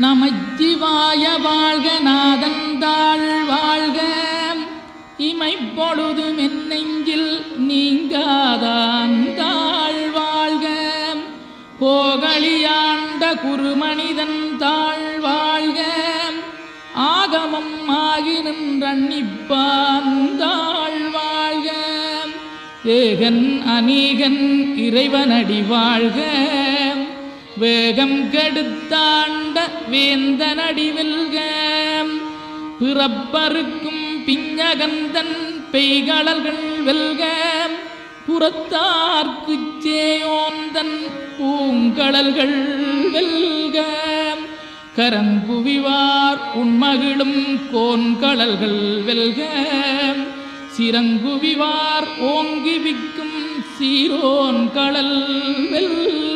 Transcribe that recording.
நமச்சிவாய வாழ்க நாதந்தாள் வாழ்க இமைப்பொழுதும் என் நெஞ்சில் நீங்காதாந்தாள் வாழ்க போகலியாண்ட குருமனிதன் தாழ் வாழ்க ஆகமம் ஆகி நின்றன்னிப்பாந்தாள் வாழ்க ஏகன் அநீகன் இறைவனடி வாழ்க வேகம் கெடுத்தாண்ட வேந்தனடி வெல்க பிறப்பருக்கும் பிஞ்சகந்தன் பெய்களல்கள் வெல்க புறத்தார்க்குச் சேயோந்தன் பூங்கடல்கள் வெல்க கரங்குவிவார் உண்மகிழும் கோன்கடல்கள் வெல்க சிறங்குவிவார் ஓங்கி விக்கும் சீரோன் கடல் வெல்க.